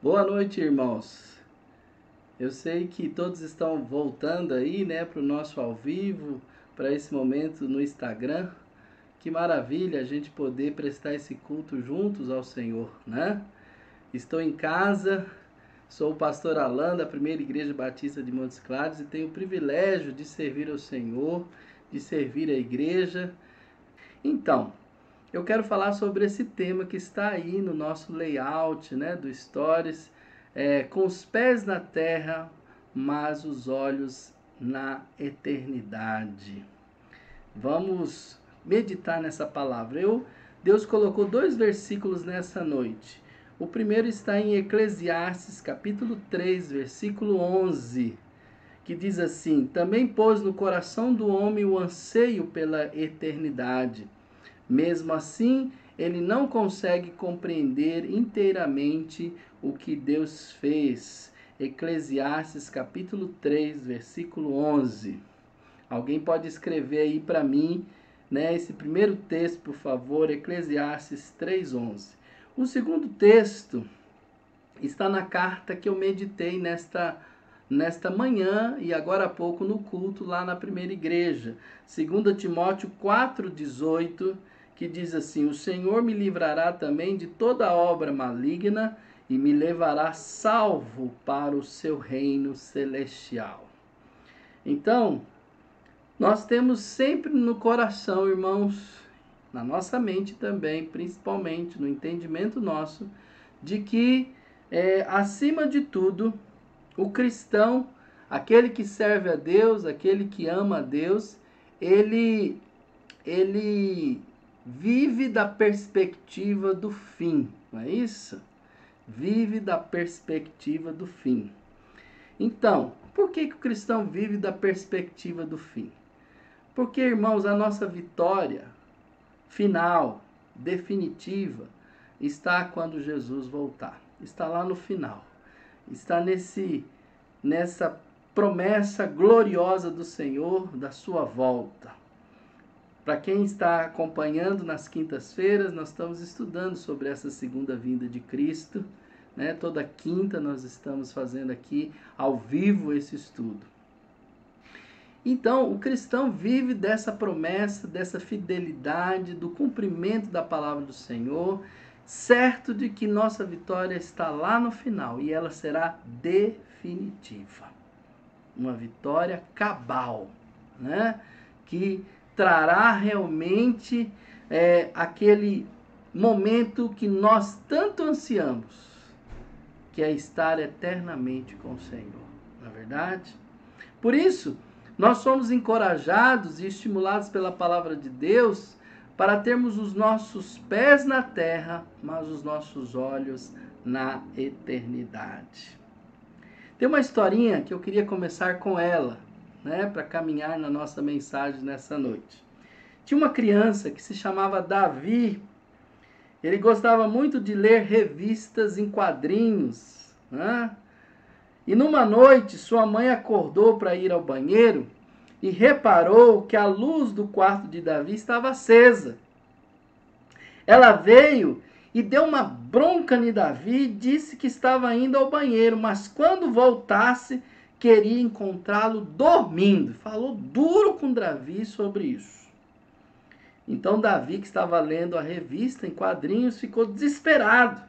Boa noite, irmãos. Eu sei que todos estão voltando aí, né, para o nosso ao vivo, para esse momento no Instagram. Que maravilha a gente poder prestar esse culto juntos ao Senhor, né? Estou em casa, sou o pastor Alan da Primeira Igreja Batista de Montes Claros e tenho o privilégio de servir ao Senhor, de servir a igreja. Então, eu quero falar sobre esse tema que está aí no nosso layout, né, do Stories, com os pés na terra, mas os olhos na eternidade. Vamos meditar nessa palavra. Deus colocou 2 versículos nessa noite. O primeiro está em Eclesiastes, capítulo 3, versículo 11, que diz assim: Também pôs no coração do homem o anseio pela eternidade. Mesmo assim, ele não consegue compreender inteiramente o que Deus fez. Eclesiastes capítulo 3, versículo 11. Alguém pode escrever aí para mim, né, esse primeiro texto, por favor, Eclesiastes 3:11. O segundo texto está na carta que eu meditei nesta manhã e agora há pouco no culto lá na primeira igreja. 2 Timóteo 4:18, que diz assim: O Senhor me livrará também de toda obra maligna e me levará salvo para o seu reino celestial. Então, nós temos sempre no coração, irmãos, na nossa mente também, principalmente no entendimento nosso, de que, acima de tudo, o cristão, aquele que serve a Deus, aquele que ama a Deus, ele vive da perspectiva do fim, não é isso? Vive da perspectiva do fim. Então, por que o cristão vive da perspectiva do fim? Porque, irmãos, a nossa vitória final, definitiva, está quando Jesus voltar. Está lá no final. Está nessa promessa gloriosa do Senhor, da sua volta. Para quem está acompanhando nas quintas-feiras, nós estamos estudando sobre essa segunda vinda de Cristo, né? Toda quinta nós estamos fazendo aqui ao vivo esse estudo. Então, o cristão vive dessa promessa, dessa fidelidade, do cumprimento da palavra do Senhor, certo de que nossa vitória está lá no final e ela será definitiva. Uma vitória cabal, né? Que trará realmente aquele momento que nós tanto ansiamos, que é estar eternamente com o Senhor, não é verdade? Por isso, nós somos encorajados e estimulados pela palavra de Deus para termos os nossos pés na terra, mas os nossos olhos na eternidade. Tem uma historinha que eu queria começar com ela, né, para caminhar na nossa mensagem nessa noite. Tinha uma criança que se chamava Davi. Ele gostava muito de ler revistas em quadrinhos, né? E numa noite, sua mãe acordou para ir ao banheiro e reparou que a luz do quarto de Davi estava acesa. Ela veio e deu uma bronca em Davi e disse que estava indo ao banheiro, mas quando voltasse, queria encontrá-lo dormindo. Falou duro com Davi sobre isso. Então Davi, que estava lendo a revista em quadrinhos, ficou desesperado.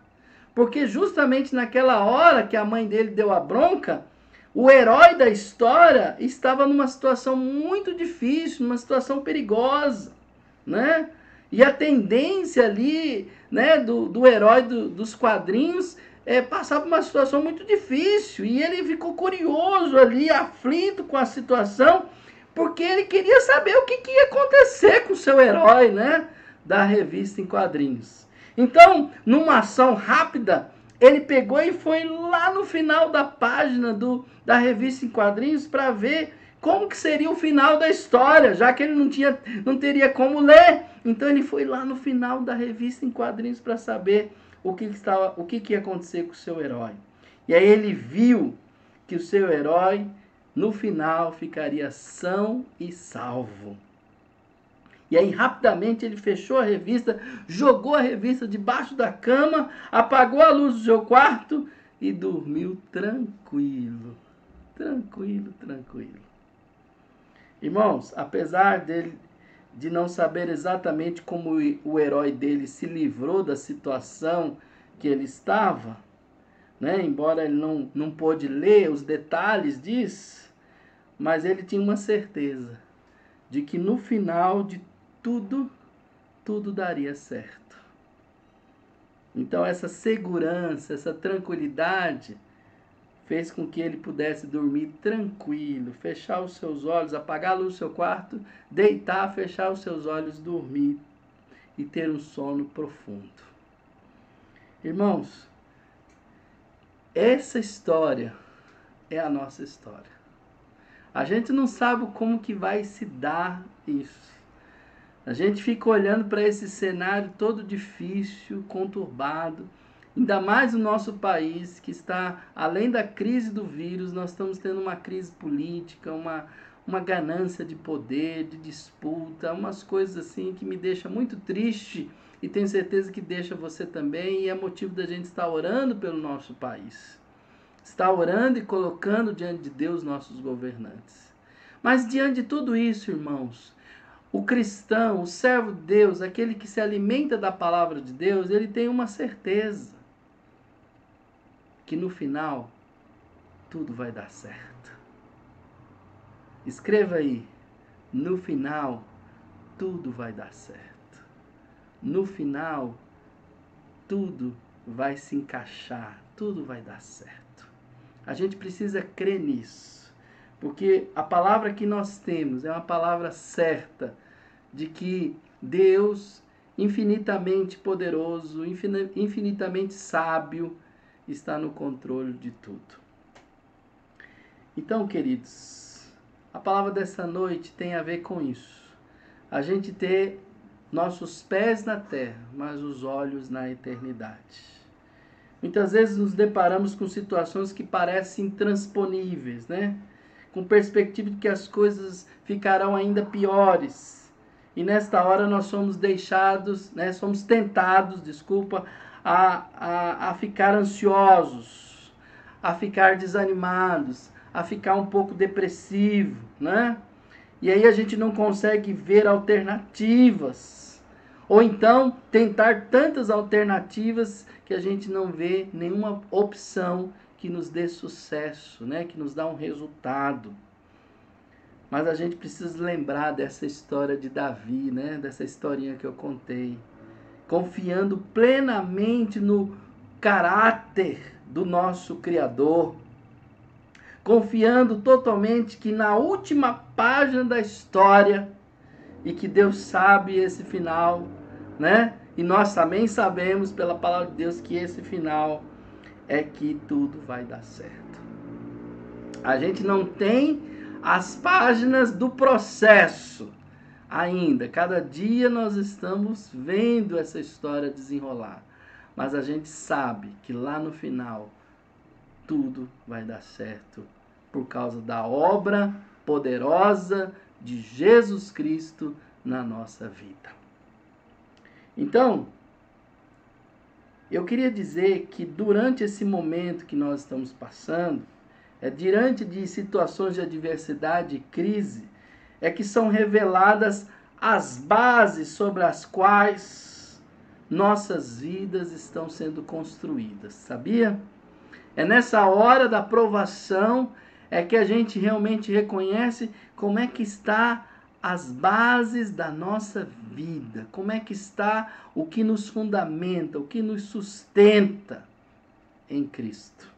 Porque justamente naquela hora que a mãe dele deu a bronca, o herói da história estava numa situação muito difícil, numa situação perigosa, né? E a tendência ali, né, do herói dos quadrinhos passar por uma situação muito difícil. E ele ficou curioso ali, aflito com a situação, porque ele queria saber o que ia acontecer com o seu herói, né, da revista em quadrinhos. Então, numa ação rápida, ele pegou e foi lá no final da página da revista em quadrinhos para ver como que seria o final da história, já que ele não teria como ler. Então ele foi lá no final da revista em quadrinhos para saber o que ia acontecer com o seu herói. E aí ele viu que o seu herói, no final, ficaria são e salvo. E aí rapidamente ele fechou a revista, jogou a revista debaixo da cama, apagou a luz do seu quarto e dormiu tranquilo. Tranquilo, tranquilo. Irmãos, apesar de não saber exatamente como o herói dele se livrou da situação que ele estava, né? Embora ele não pôde ler os detalhes disso, mas ele tinha uma certeza de que no final de tudo, tudo daria certo. Então essa segurança, essa tranquilidade fez com que ele pudesse dormir tranquilo, fechar os seus olhos, apagar a luz do seu quarto, deitar, fechar os seus olhos, dormir e ter um sono profundo. Irmãos, essa história é a nossa história. A gente não sabe como que vai se dar isso. A gente fica olhando para esse cenário todo difícil, conturbado. Ainda mais o nosso país, que está, além da crise do vírus, nós estamos tendo uma crise política, uma ganância de poder, de disputa, umas coisas assim que me deixam muito triste e tenho certeza que deixa você também, e é motivo da gente estar orando pelo nosso país. Estar orando e colocando diante de Deus nossos governantes. Mas diante de tudo isso, irmãos, o cristão, o servo de Deus, aquele que se alimenta da palavra de Deus, ele tem uma certeza. Que no final, tudo vai dar certo. Escreva aí, no final, tudo vai dar certo. No final, tudo vai se encaixar, tudo vai dar certo. A gente precisa crer nisso, porque a palavra que nós temos é uma palavra certa, de que Deus, infinitamente poderoso, infinitamente sábio, está no controle de tudo. Então, queridos, a palavra dessa noite tem a ver com isso. A gente ter nossos pés na terra, mas os olhos na eternidade. Muitas vezes nos deparamos com situações que parecem intransponíveis, né? Com perspectiva de que as coisas ficarão ainda piores. E nesta hora nós somos deixados, né? Somos tentados, a ficar ansiosos, a ficar desanimados, a ficar um pouco depressivo, né? E aí a gente não consegue ver alternativas. Ou então tentar tantas alternativas que a gente não vê nenhuma opção que nos dê sucesso, né? Que nos dá um resultado. Mas a gente precisa lembrar dessa história de Davi, né? Dessa historinha que eu contei. Confiando plenamente no caráter do nosso Criador. Confiando totalmente que na última página da história, e que Deus sabe esse final, né? E nós também sabemos pela palavra de Deus que esse final é que tudo vai dar certo. A gente não tem as páginas do processo ainda. Cada dia nós estamos vendo essa história desenrolar. Mas a gente sabe que lá no final tudo vai dar certo por causa da obra poderosa de Jesus Cristo na nossa vida. Então, eu queria dizer que durante esse momento que nós estamos passando, diante de situações de adversidade e crise, é que são reveladas as bases sobre as quais nossas vidas estão sendo construídas, sabia? É nessa hora da provação é que a gente realmente reconhece como é que está as bases da nossa vida, como é que está o que nos fundamenta, o que nos sustenta em Cristo.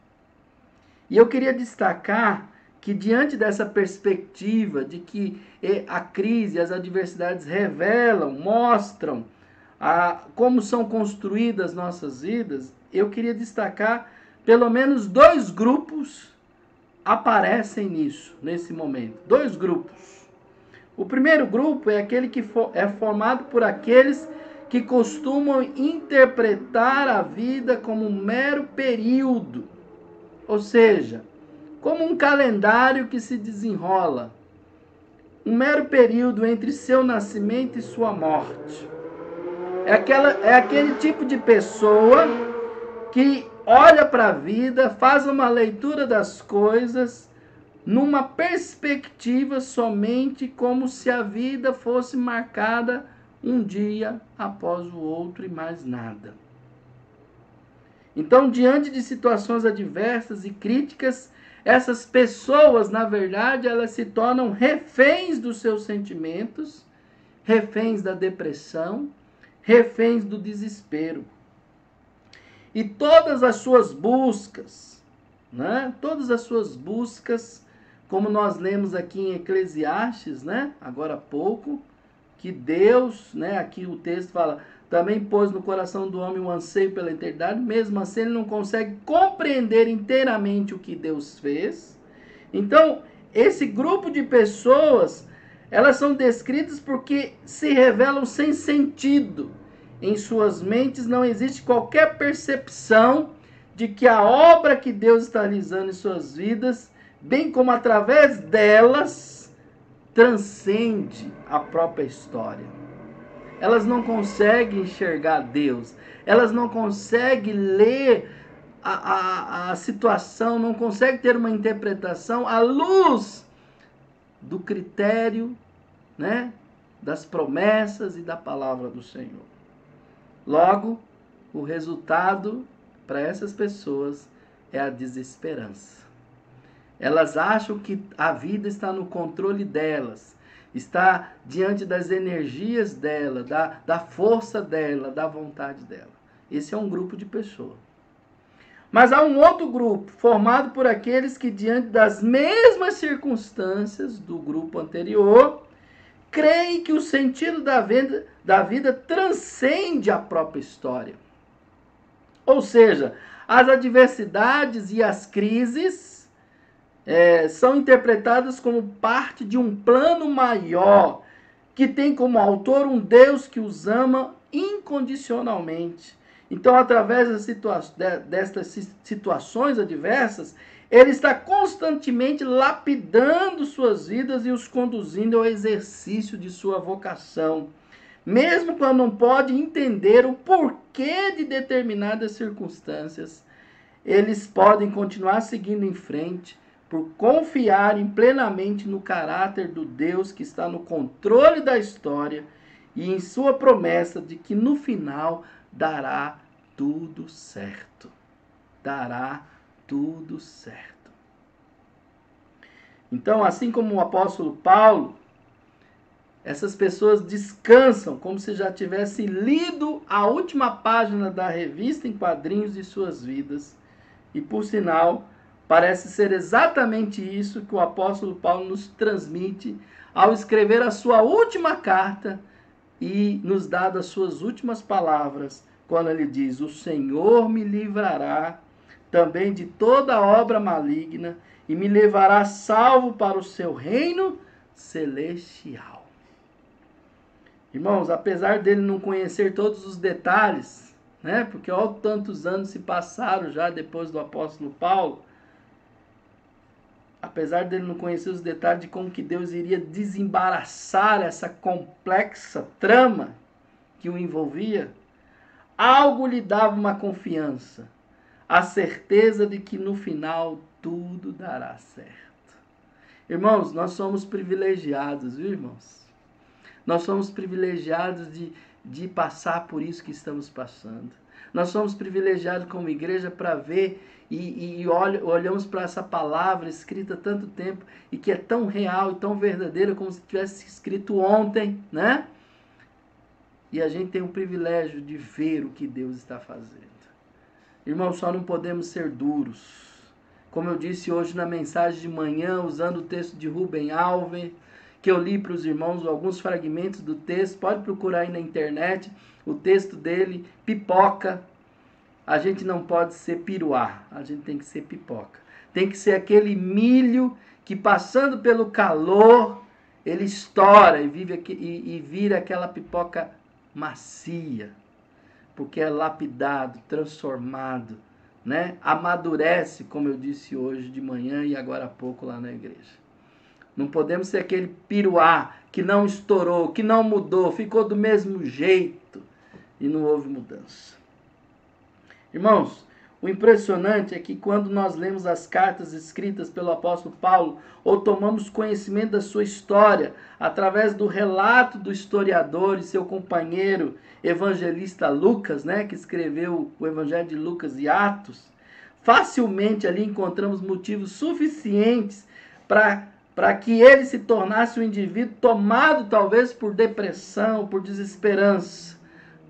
E eu queria destacar que diante dessa perspectiva de que a crise, as adversidades revelam, mostram como são construídas nossas vidas, eu queria destacar pelo menos 2 grupos aparecem nesse momento. 2 grupos. O primeiro grupo é aquele que é formado por aqueles que costumam interpretar a vida como um mero período, ou seja, como um calendário que se desenrola, um mero período entre seu nascimento e sua morte. É aquele tipo de pessoa que olha para a vida, faz uma leitura das coisas numa perspectiva somente como se a vida fosse marcada um dia após o outro e mais nada. Então, diante de situações adversas e críticas, essas pessoas, na verdade, elas se tornam reféns dos seus sentimentos, reféns da depressão, reféns do desespero. E todas as suas buscas, né? Todas as suas buscas, como nós lemos aqui em Eclesiastes, né? Agora há pouco, que Deus, né? Aqui o texto fala, também pôs no coração do homem um anseio pela eternidade, mesmo assim ele não consegue compreender inteiramente o que Deus fez. Então, esse grupo de pessoas, elas são descritas porque se revelam sem sentido. Em suas mentes não existe qualquer percepção de que a obra que Deus está realizando em suas vidas, bem como através delas, transcende a própria história. Elas não conseguem enxergar Deus. Elas não conseguem ler a situação, não conseguem ter uma interpretação à luz do critério, né, das promessas e da palavra do Senhor. Logo, o resultado para essas pessoas é a desesperança. Elas acham que a vida está no controle delas, está diante das energias dela, da força dela, da vontade dela. Esse é um grupo de pessoas. Mas há um outro grupo, formado por aqueles que, diante das mesmas circunstâncias do grupo anterior, creem que o sentido da vida transcende a própria história. Ou seja, as adversidades e as crises são interpretadas como parte de um plano maior, que tem como autor um Deus que os ama incondicionalmente. Então, através destas situações adversas, ele está constantemente lapidando suas vidas e os conduzindo ao exercício de sua vocação. Mesmo quando não pode entender o porquê de determinadas circunstâncias, eles podem continuar seguindo em frente por confiarem plenamente no caráter do Deus que está no controle da história e em sua promessa de que no final dará tudo certo. Dará tudo certo. Então, assim como o apóstolo Paulo, essas pessoas descansam como se já tivessem lido a última página da revista em quadrinhos de suas vidas. E, por sinal, parece ser exatamente isso que o apóstolo Paulo nos transmite ao escrever a sua última carta e nos dá as suas últimas palavras, quando ele diz: o Senhor me livrará também de toda obra maligna e me levará salvo para o seu reino celestial. Irmãos, apesar dele não conhecer todos os detalhes, né? Porque olha tantos anos se passaram já depois do apóstolo Paulo, apesar dele não conhecer os detalhes de como que Deus iria desembaraçar essa complexa trama que o envolvia, algo lhe dava uma confiança, a certeza de que no final tudo dará certo. Irmãos, nós somos privilegiados, viu, irmãos? Nós somos privilegiados de passar por isso que estamos passando. Nós somos privilegiados como igreja para ver e olhamos para essa palavra escrita há tanto tempo e que é tão real e tão verdadeira como se tivesse escrito ontem, né? E a gente tem o privilégio de ver o que Deus está fazendo. Irmãos, só não podemos ser duros. Como eu disse hoje na mensagem de manhã, usando o texto de Rubem Alves, que eu li para os irmãos alguns fragmentos do texto, pode procurar aí na internet, o texto dele, pipoca. A gente não pode ser piruá, a gente tem que ser pipoca. Tem que ser aquele milho que, passando pelo calor, ele estoura e vira aquela pipoca macia, porque é lapidado, transformado, né? Amadurece, como eu disse hoje de manhã e agora há pouco lá na igreja. Não podemos ser aquele piruá que não estourou, que não mudou, ficou do mesmo jeito e não houve mudança. Irmãos, O impressionante é que quando nós lemos as cartas escritas pelo apóstolo Paulo, ou tomamos conhecimento da sua história, através do relato do historiador e seu companheiro evangelista Lucas, que escreveu o Evangelho de Lucas e Atos, facilmente ali encontramos motivos suficientes para que ele se tornasse um indivíduo tomado talvez por depressão, por desesperança.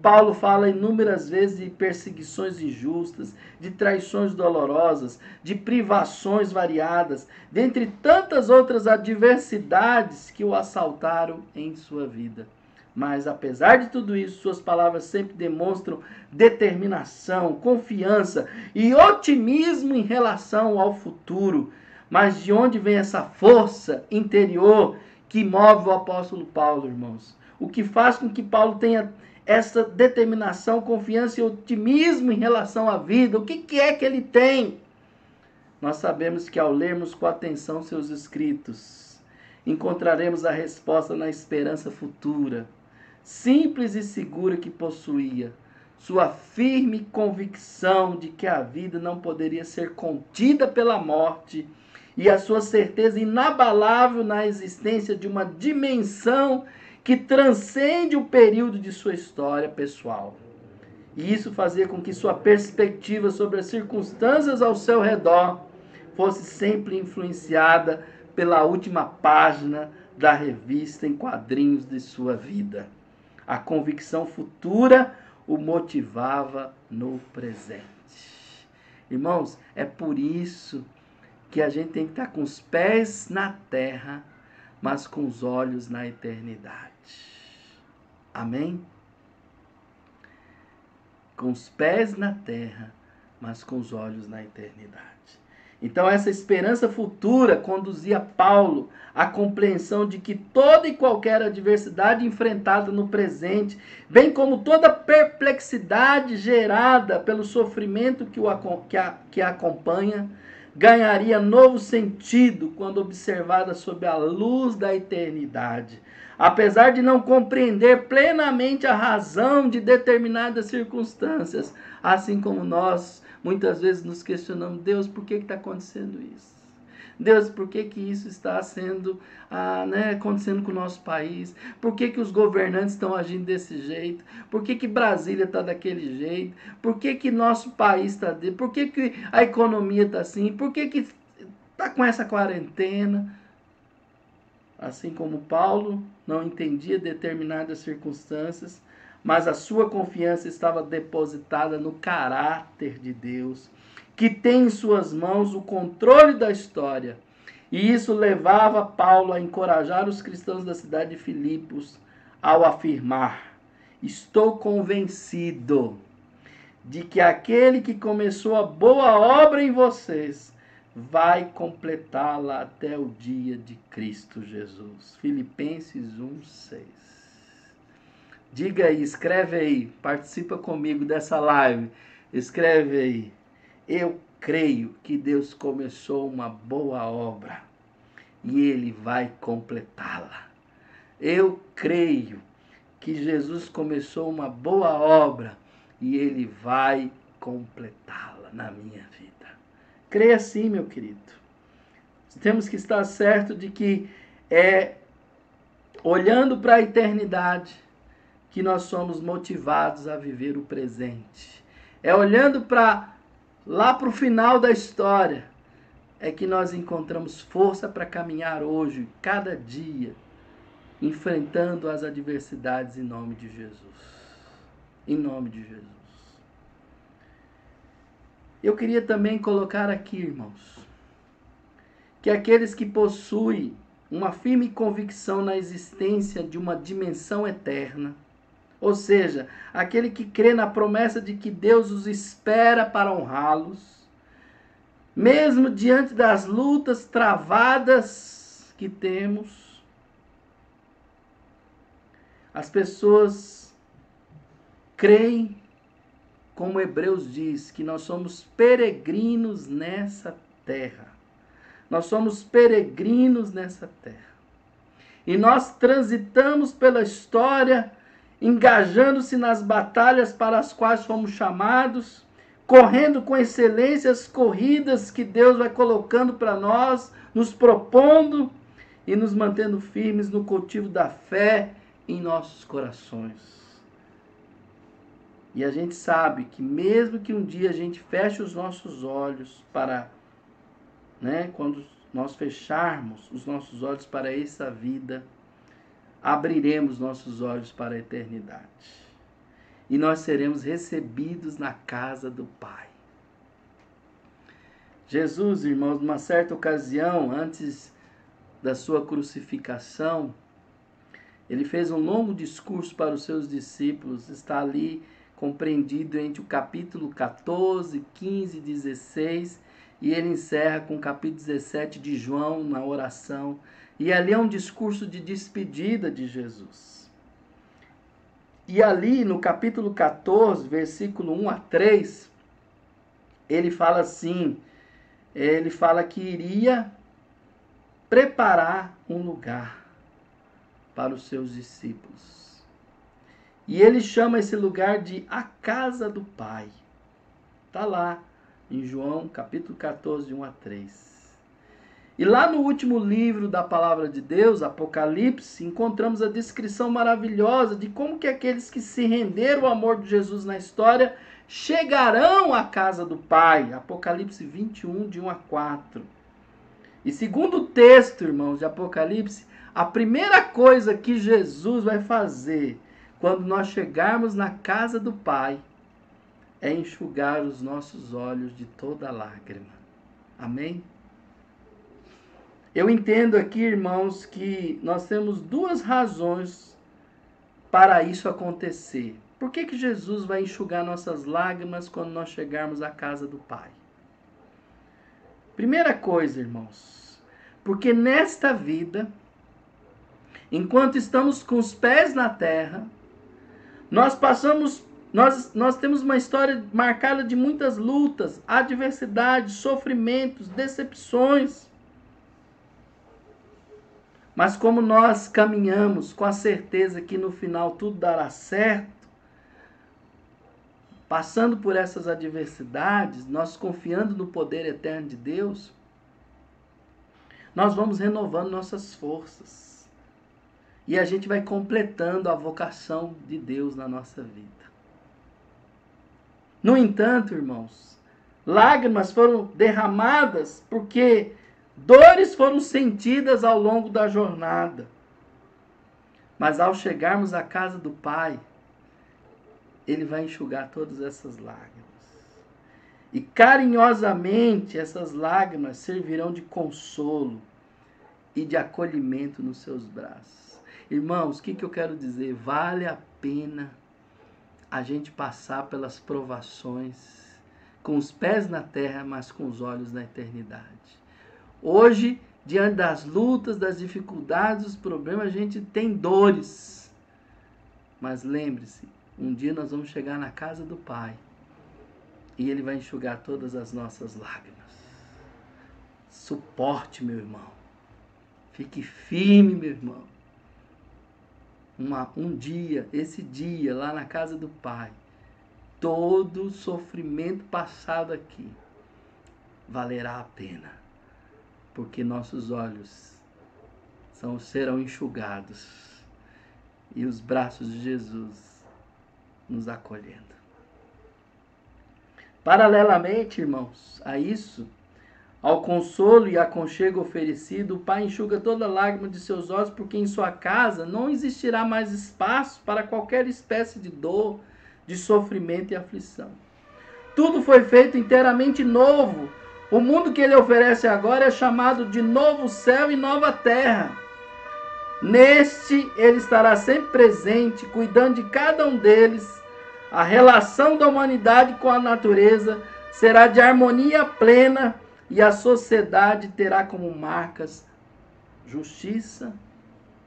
Paulo fala inúmeras vezes de perseguições injustas, de traições dolorosas, de privações variadas, dentre tantas outras adversidades que o assaltaram em sua vida. Mas, apesar de tudo isso, suas palavras sempre demonstram determinação, confiança e otimismo em relação ao futuro. Mas de onde vem essa força interior que move o apóstolo Paulo, irmãos? O que faz com que Paulo tenha essa determinação, confiança e otimismo em relação à vida? O que é que ele tem? Nós sabemos que ao lermos com atenção seus escritos, encontraremos a resposta na esperança futura, simples e segura que possuía, sua firme convicção de que a vida não poderia ser contida pela morte e a sua certeza inabalável na existência de uma dimensão que transcende o período de sua história pessoal. E isso fazia com que sua perspectiva sobre as circunstâncias ao seu redor fosse sempre influenciada pela última página da revista em quadrinhos de sua vida. A convicção futura o motivava no presente. Irmãos, é por isso que a gente tem que estar com os pés na terra, mas com os olhos na eternidade. Amém? Com os pés na terra, mas com os olhos na eternidade. Então essa esperança futura conduzia Paulo à compreensão de que toda e qualquer adversidade enfrentada no presente, bem como toda perplexidade gerada pelo sofrimento que a acompanha, ganharia novo sentido quando observada sob a luz da eternidade. Apesar de não compreender plenamente a razão de determinadas circunstâncias, assim como nós muitas vezes nos questionamos: Deus, por que está acontecendo isso? Deus, por que isso está acontecendo com o nosso país? Por que os governantes estão agindo desse jeito? Por que Brasília está daquele jeito? Por que nosso país está dele? Por que a economia está assim? Por que está com essa quarentena? Assim como Paulo não entendia determinadas circunstâncias, mas a sua confiança estava depositada no caráter de Deus, que tem em suas mãos o controle da história. E isso levava Paulo a encorajar os cristãos da cidade de Filipos ao afirmar: estou convencido de que aquele que começou a boa obra em vocês vai completá-la até o dia de Cristo Jesus. Filipenses 1:6. Diga aí, escreve aí, participa comigo dessa live. Escreve aí: eu creio que Deus começou uma boa obra e Ele vai completá-la. Eu creio que Jesus começou uma boa obra e Ele vai completá-la na minha vida. Creia sim, meu querido. Temos que estar certo de que olhando para a eternidade que nós somos motivados a viver o presente. É olhando lá para o final da história é que nós encontramos força para caminhar hoje, cada dia, enfrentando as adversidades em nome de Jesus. Em nome de Jesus. Eu queria também colocar aqui, irmãos, que aqueles que possuem uma firme convicção na existência de uma dimensão eterna, ou seja, aquele que crê na promessa de que Deus os espera para honrá-los, mesmo diante das lutas travadas que temos, as pessoas creem, como Hebreus diz, que nós somos peregrinos nessa terra. Nós somos peregrinos nessa terra. E nós transitamos pela história, engajando-se nas batalhas para as quais fomos chamados, correndo com excelência as corridas que Deus vai colocando para nós, nos propondo e nos mantendo firmes no cultivo da fé em nossos corações. E a gente sabe que mesmo que um dia a gente feche os nossos olhos para, quando nós fecharmos os nossos olhos para essa vida, abriremos nossos olhos para a eternidade. E nós seremos recebidos na casa do Pai. Jesus, irmãos, numa certa ocasião, antes da sua crucificação, ele fez um longo discurso para os seus discípulos. Está ali compreendido entre o capítulo 14, 15 e 16, e ele encerra com o capítulo 17 de João, na oração. E ali é um discurso de despedida de Jesus. E ali no capítulo 14, versículo 1 a 3, ele fala assim, ele fala que iria preparar um lugar para os seus discípulos. E ele chama esse lugar de a casa do Pai. Está lá em João, capítulo 14, 1 a 3. E lá no último livro da palavra de Deus, Apocalipse, encontramos a descrição maravilhosa de como que aqueles que se renderam ao amor de Jesus na história chegarão à casa do Pai. Apocalipse 21, de 1 a 4. E segundo o texto, irmãos, de Apocalipse, a primeira coisa que Jesus vai fazer quando nós chegarmos na casa do Pai é enxugar os nossos olhos de toda lágrima. Amém? Eu entendo aqui, irmãos, que nós temos duas razões para isso acontecer. Por que que Jesus vai enxugar nossas lágrimas quando nós chegarmos à casa do Pai? Primeira coisa, irmãos, porque nesta vida, enquanto estamos com os pés na terra, nós temos uma história marcada de muitas lutas, adversidades, sofrimentos, decepções. Mas como nós caminhamos com a certeza que no final tudo dará certo, passando por essas adversidades, nós confiando no poder eterno de Deus, nós vamos renovando nossas forças. E a gente vai completando a vocação de Deus na nossa vida. No entanto, irmãos, lágrimas foram derramadas porque dores foram sentidas ao longo da jornada. Mas ao chegarmos à casa do Pai, Ele vai enxugar todas essas lágrimas. E carinhosamente essas lágrimas servirão de consolo e de acolhimento nos seus braços. Irmãos, o que eu quero dizer? Vale a pena a gente passar pelas provações com os pés na terra, mas com os olhos na eternidade. Hoje, diante das lutas, das dificuldades, dos problemas, a gente tem dores. Mas lembre-se, um dia nós vamos chegar na casa do Pai e Ele vai enxugar todas as nossas lágrimas. Suporte, meu irmão. Fique firme, meu irmão. Esse dia, lá na casa do Pai, todo o sofrimento passado aqui valerá a pena, porque nossos olhos serão enxugados e os braços de Jesus nos acolhendo. Paralelamente, irmãos, a isso, ao consolo e aconchego oferecido, o Pai enxuga toda lágrima de seus olhos, porque em sua casa não existirá mais espaço para qualquer espécie de dor, de sofrimento e aflição. Tudo foi feito inteiramente novo. O mundo que Ele oferece agora é chamado de novo céu e nova terra. Neste, Ele estará sempre presente, cuidando de cada um deles. A relação da humanidade com a natureza será de harmonia plena, e a sociedade terá como marcas justiça,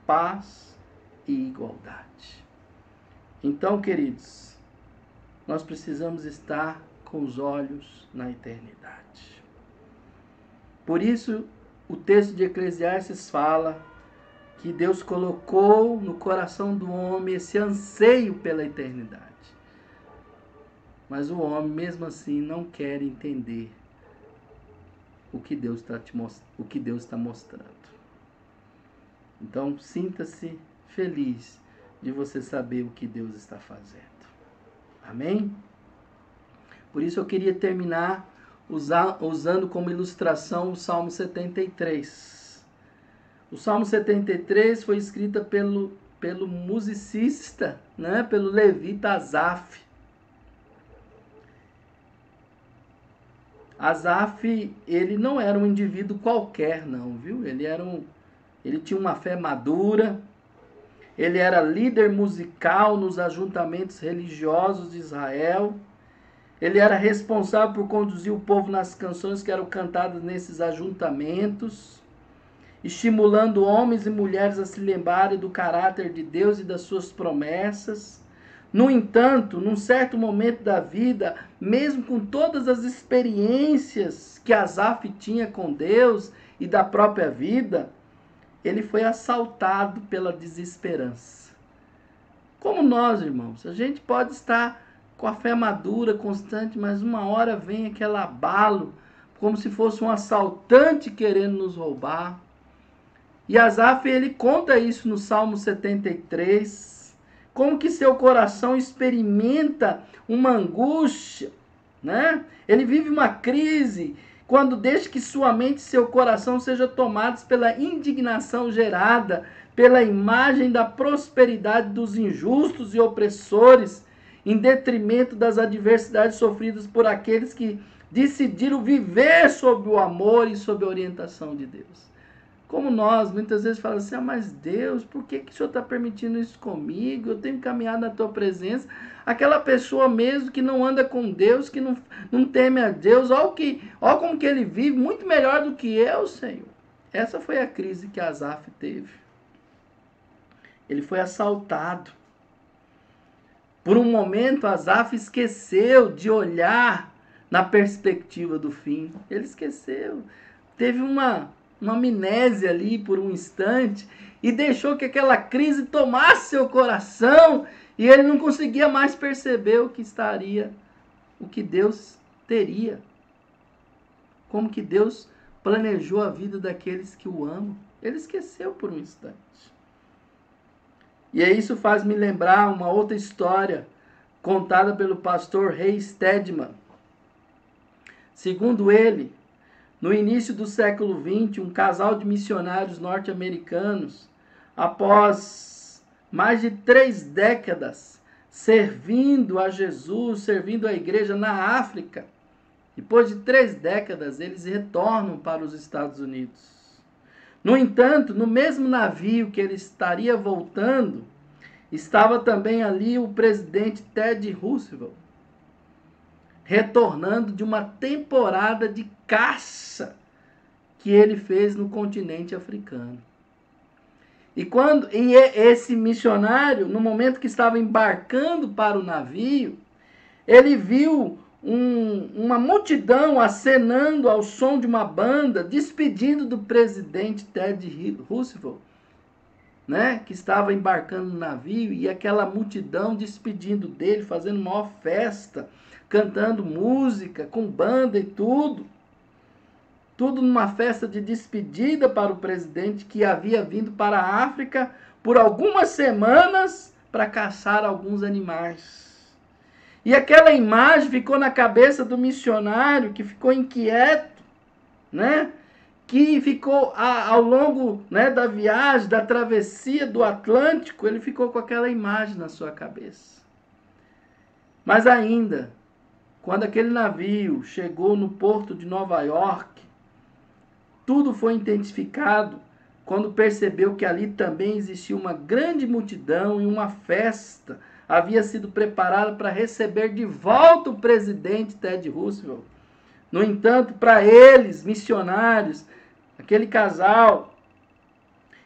paz e igualdade. Então, queridos, nós precisamos estar com os olhos na eternidade. Por isso, o texto de Eclesiastes fala que Deus colocou no coração do homem esse anseio pela eternidade. Mas o homem, mesmo assim, não quer entender o que Deus está mostrando. Então, sinta-se feliz de você saber o que Deus está fazendo. Amém? Por isso eu queria terminar usando como ilustração o Salmo 73. O Salmo 73 foi escrito pelo musicista, né? Pelo levita Asaf. Asaf, ele não era um indivíduo qualquer, não, viu? Ele tinha uma fé madura, ele era líder musical nos ajuntamentos religiosos de Israel, ele era responsável por conduzir o povo nas canções que eram cantadas nesses ajuntamentos, estimulando homens e mulheres a se lembrarem do caráter de Deus e das suas promessas. No entanto, num certo momento da vida, mesmo com todas as experiências que Asaf tinha com Deus e da própria vida, ele foi assaltado pela desesperança. Como nós, irmãos, a gente pode estar com a fé madura, constante, mas uma hora vem aquele abalo, como se fosse um assaltante querendo nos roubar. E Asaf, ele conta isso no Salmo 73, como que seu coração experimenta uma angústia, né? Ele vive uma crise quando deixa que sua mente e seu coração sejam tomados pela indignação gerada pela imagem da prosperidade dos injustos e opressores, em detrimento das adversidades sofridas por aqueles que decidiram viver sob o amor e sob a orientação de Deus. Como nós, muitas vezes falamos assim, mas Deus, por que o Senhor está permitindo isso comigo? Eu tenho caminhado na tua presença. Aquela pessoa mesmo que não anda com Deus, que não teme a Deus, olha como que ele vive, muito melhor do que eu, Senhor. Essa foi a crise que Asaf teve. Ele foi assaltado. Por um momento, Asaf esqueceu de olhar na perspectiva do fim. Ele esqueceu. Teve uma amnésia ali por um instante e deixou que aquela crise tomasse seu coração e ele não conseguia mais perceber o que Deus teria. Como que Deus planejou a vida daqueles que o amam. Ele esqueceu por um instante. E isso faz me lembrar uma outra história contada pelo pastor Ray Stedman. Segundo ele, no início do século XX, um casal de missionários norte-americanos, após mais de 3 décadas servindo a Jesus, servindo a igreja na África, depois de 3 décadas, eles retornam para os Estados Unidos. No entanto, no mesmo navio que ele estaria voltando, estava também ali o presidente Ted Roosevelt, retornando de uma temporada de caça que ele fez no continente africano. E esse missionário, no momento que estava embarcando para o navio, ele viu uma multidão acenando ao som de uma banda, despedindo do presidente Ted Roosevelt, né, que estava embarcando no navio, e aquela multidão despedindo dele, fazendo uma maior festa, cantando música, com banda e tudo. Tudo numa festa de despedida para o presidente que havia vindo para a África por algumas semanas para caçar alguns animais. E aquela imagem ficou na cabeça do missionário, que ficou inquieto, né? Que ficou ao longo, né, da viagem, da travessia do Atlântico, ele ficou com aquela imagem na sua cabeça. Mas ainda, quando aquele navio chegou no porto de Nova York, tudo foi intensificado quando percebeu que ali também existia uma grande multidão e uma festa havia sido preparada para receber de volta o presidente Ted Roosevelt. No entanto, para eles, missionários, aquele casal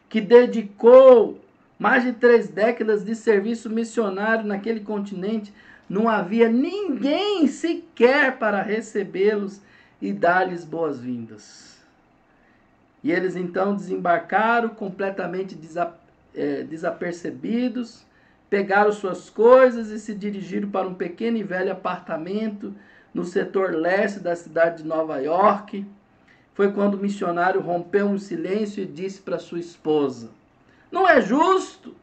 que dedicou mais de 3 décadas de serviço missionário naquele continente, não havia ninguém sequer para recebê-los e dar-lhes boas-vindas. E eles então desembarcaram completamente desapercebidos, pegaram suas coisas e se dirigiram para um pequeno e velho apartamento no setor leste da cidade de Nova York. Foi quando o missionário rompeu um silêncio e disse para sua esposa: não é justo.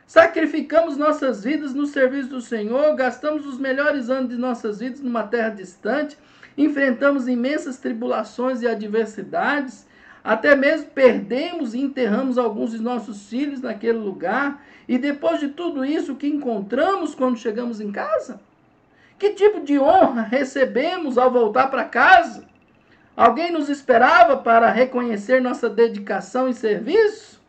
Sacrificamos nossas vidas no serviço do Senhor, gastamos os melhores anos de nossas vidas numa terra distante, enfrentamos imensas tribulações e adversidades, até mesmo perdemos e enterramos alguns de nossos filhos naquele lugar, e depois de tudo isso, o que encontramos quando chegamos em casa? Que tipo de honra recebemos ao voltar para casa? Alguém nos esperava para reconhecer nossa dedicação e serviço?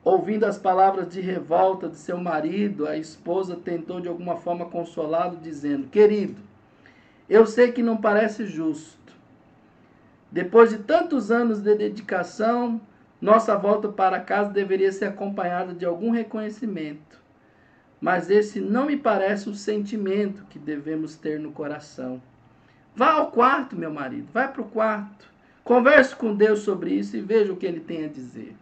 Ouvindo as palavras de revolta de seu marido, a esposa tentou de alguma forma consolá-lo, dizendo: querido, eu sei que não parece justo. Depois de tantos anos de dedicação, nossa volta para casa deveria ser acompanhada de algum reconhecimento. Mas esse não me parece o sentimento que devemos ter no coração. Vá ao quarto, meu marido, vai para o quarto. Converse com Deus sobre isso e veja o que ele tem a dizer.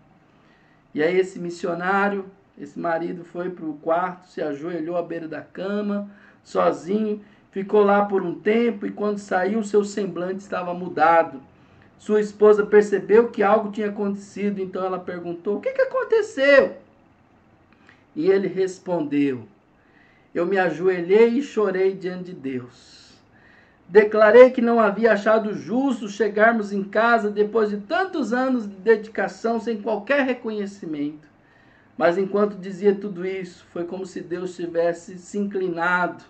E aí esse missionário, esse marido foi para o quarto, se ajoelhou à beira da cama, sozinho, ficou lá por um tempo e quando saiu seu semblante estava mudado. Sua esposa percebeu que algo tinha acontecido, então ela perguntou: o que aconteceu? E ele respondeu: eu me ajoelhei e chorei diante de Deus. Declarei que não havia achado justo chegarmos em casa depois de tantos anos de dedicação sem qualquer reconhecimento. Mas enquanto dizia tudo isso, foi como se Deus tivesse se inclinado,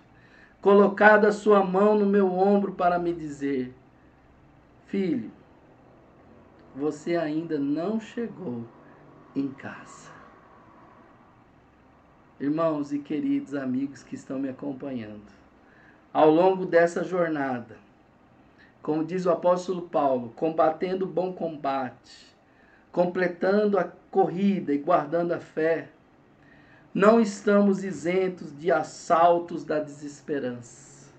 colocado a sua mão no meu ombro para me dizer: filho, você ainda não chegou em casa. Irmãos e queridos amigos que estão me acompanhando, ao longo dessa jornada, como diz o apóstolo Paulo, combatendo o bom combate, completando a corrida e guardando a fé, não estamos isentos de assaltos da desesperança.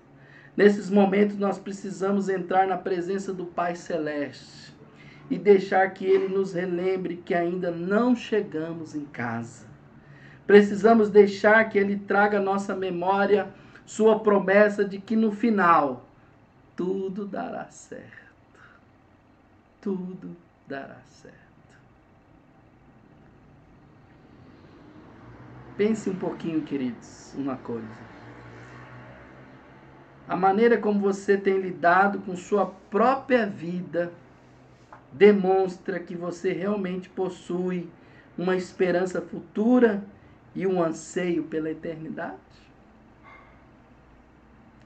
Nesses momentos nós precisamos entrar na presença do Pai Celeste e deixar que Ele nos relembre que ainda não chegamos em casa. Precisamos deixar que Ele traga à nossa memória sua promessa de que no final tudo dará certo. Tudo dará certo. Pense um pouquinho, queridos, uma coisa. A maneira como você tem lidado com sua própria vida demonstra que você realmente possui uma esperança futura e um anseio pela eternidade?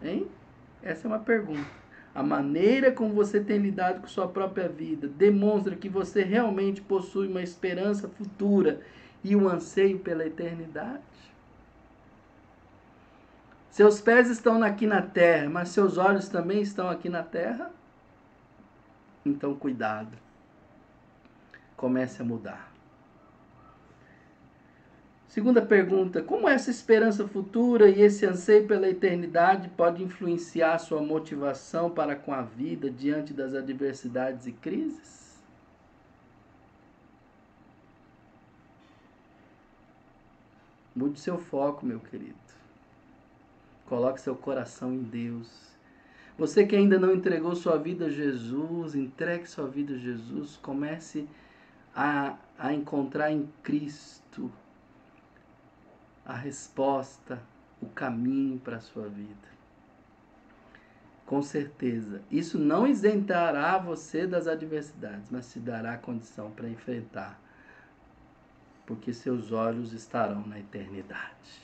Hein? Essa é uma pergunta. A maneira como você tem lidado com sua própria vida demonstra que você realmente possui uma esperança futura e um anseio pela eternidade? Seus pés estão aqui na terra, mas seus olhos também estão aqui na terra? Então, cuidado. Comece a mudar. Segunda pergunta: como essa esperança futura e esse anseio pela eternidade pode influenciar sua motivação para com a vida diante das adversidades e crises? Mude seu foco, meu querido. Coloque seu coração em Deus. Você que ainda não entregou sua vida a Jesus, entregue sua vida a Jesus. Comece a encontrar em Cristo a resposta, o caminho para a sua vida. Com certeza, isso não isentará você das adversidades, mas te dará condição para enfrentar, porque seus olhos estarão na eternidade.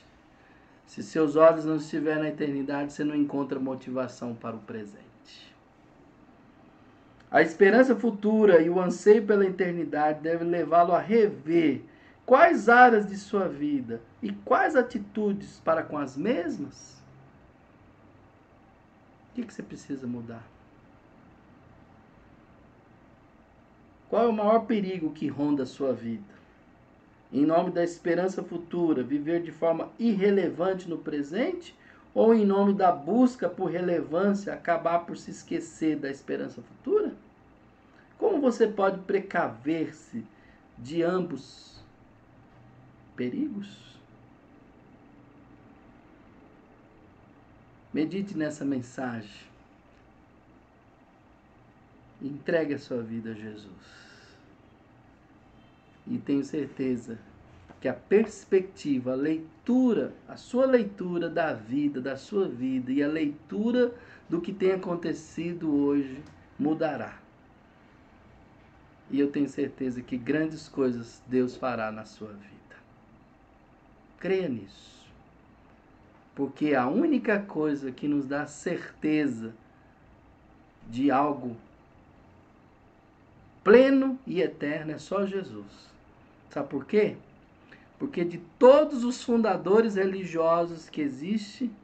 Se seus olhos não estiverem na eternidade, você não encontra motivação para o presente. A esperança futura e o anseio pela eternidade devem levá-lo a rever quais áreas de sua vida e quais atitudes para com as mesmas? O que você precisa mudar? Qual é o maior perigo que ronda a sua vida? Em nome da esperança futura, viver de forma irrelevante no presente? Ou em nome da busca por relevância, acabar por se esquecer da esperança futura? Como você pode precaver-se de ambos perigos? Medite nessa mensagem. Entregue a sua vida a Jesus. E tenho certeza que a perspectiva, a leitura, a sua leitura da vida, da sua vida e a leitura do que tem acontecido hoje mudará. E eu tenho certeza que grandes coisas Deus fará na sua vida. Creia nisso. Porque a única coisa que nos dá certeza de algo pleno e eterno é só Jesus. Sabe por quê? Porque de todos os fundadores religiosos que existem,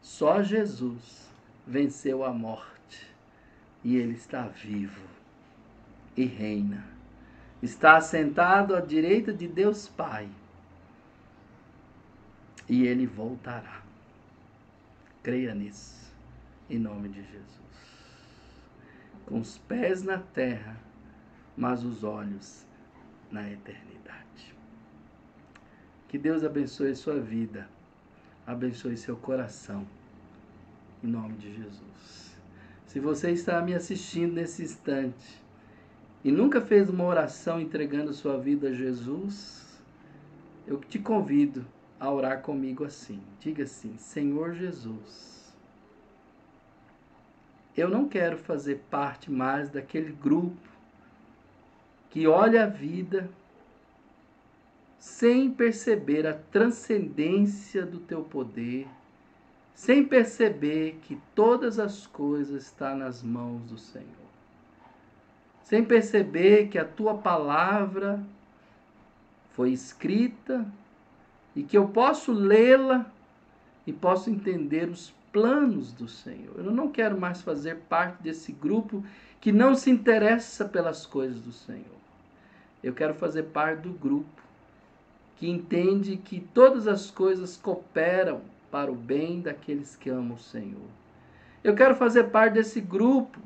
só Jesus venceu a morte. E ele está vivo e reina. Está assentado à direita de Deus Pai. E ele voltará. Creia nisso, em nome de Jesus. Com os pés na terra, mas os olhos na eternidade. Que Deus abençoe sua vida, abençoe seu coração, em nome de Jesus. Se você está me assistindo nesse instante e nunca fez uma oração entregando sua vida a Jesus, eu te convido a orar comigo assim. Diga assim: Senhor Jesus, eu não quero fazer parte mais daquele grupo que olha a vida sem perceber a transcendência do teu poder, sem perceber que todas as coisas estão nas mãos do Senhor, sem perceber que a tua palavra foi escrita e que eu posso lê-la e posso entender os planos do Senhor. Eu não quero mais fazer parte desse grupo que não se interessa pelas coisas do Senhor. Eu quero fazer parte do grupo que entende que todas as coisas cooperam para o bem daqueles que amam o Senhor. Eu quero fazer parte desse grupo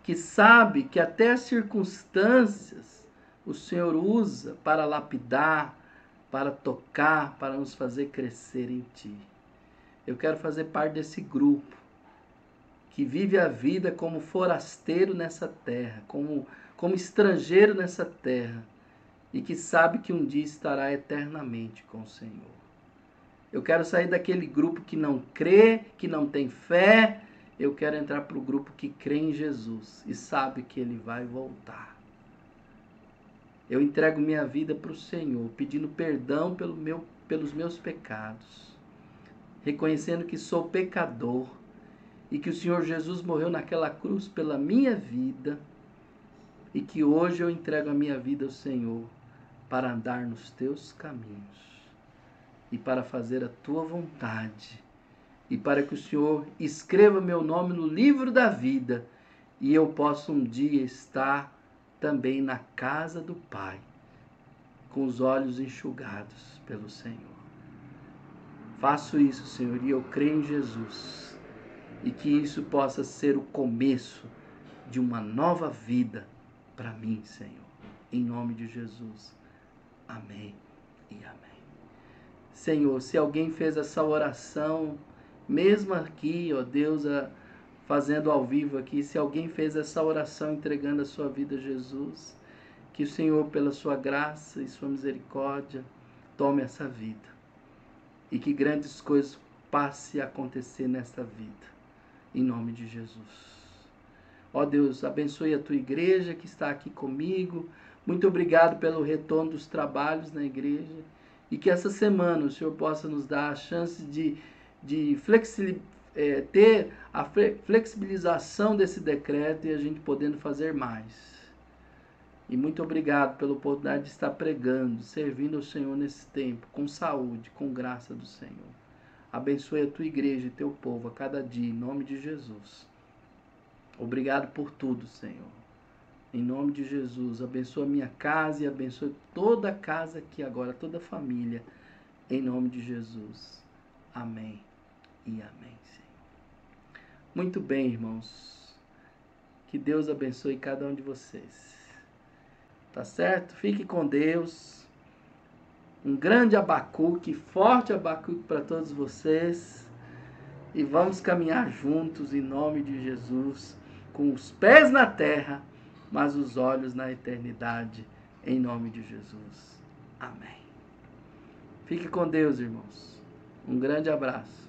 que sabe que até as circunstâncias o Senhor usa para lapidar, para tocar, para nos fazer crescer em Ti. Eu quero fazer parte desse grupo que vive a vida como forasteiro nessa terra, como estrangeiro nessa terra, e que sabe que um dia estará eternamente com o Senhor. Eu quero sair daquele grupo que não crê, que não tem fé. Eu quero entrar para o grupo que crê em Jesus e sabe que Ele vai voltar. Eu entrego minha vida para o Senhor, pedindo perdão pelos meus pecados, reconhecendo que sou pecador e que o Senhor Jesus morreu naquela cruz pela minha vida e que hoje eu entrego a minha vida ao Senhor para andar nos teus caminhos e para fazer a tua vontade e para que o Senhor escreva meu nome no livro da vida e eu possa um dia estar também na casa do Pai, com os olhos enxugados pelo Senhor. Faço isso, Senhor, e eu creio em Jesus e que isso possa ser o começo de uma nova vida para mim, Senhor. Em nome de Jesus. Amém e amém. Senhor, se alguém fez essa oração, mesmo aqui, ó Deus, fazendo ao vivo aqui, se alguém fez essa oração entregando a sua vida a Jesus, que o Senhor, pela sua graça e sua misericórdia, tome essa vida. E que grandes coisas passe a acontecer nesta vida. Em nome de Jesus. Ó Deus, abençoe a tua igreja que está aqui comigo. Muito obrigado pelo retorno dos trabalhos na igreja. E que essa semana o Senhor possa nos dar a chance de ter a flexibilização desse decreto e a gente podendo fazer mais. E muito obrigado pela oportunidade de estar pregando, servindo ao Senhor nesse tempo, com saúde, com graça do Senhor. Abençoe a tua igreja e teu povo a cada dia, em nome de Jesus. Obrigado por tudo, Senhor. Em nome de Jesus, abençoa a minha casa e abençoa toda a casa aqui agora, toda a família. Em nome de Jesus. Amém e amém, Senhor. Muito bem, irmãos. Que Deus abençoe cada um de vocês. Tá certo? Fique com Deus. Um grande Abacuque, forte Abacuque para todos vocês. E vamos caminhar juntos em nome de Jesus, com os pés na terra, mas os olhos na eternidade, em nome de Jesus. Amém. Fique com Deus, irmãos. Um grande abraço.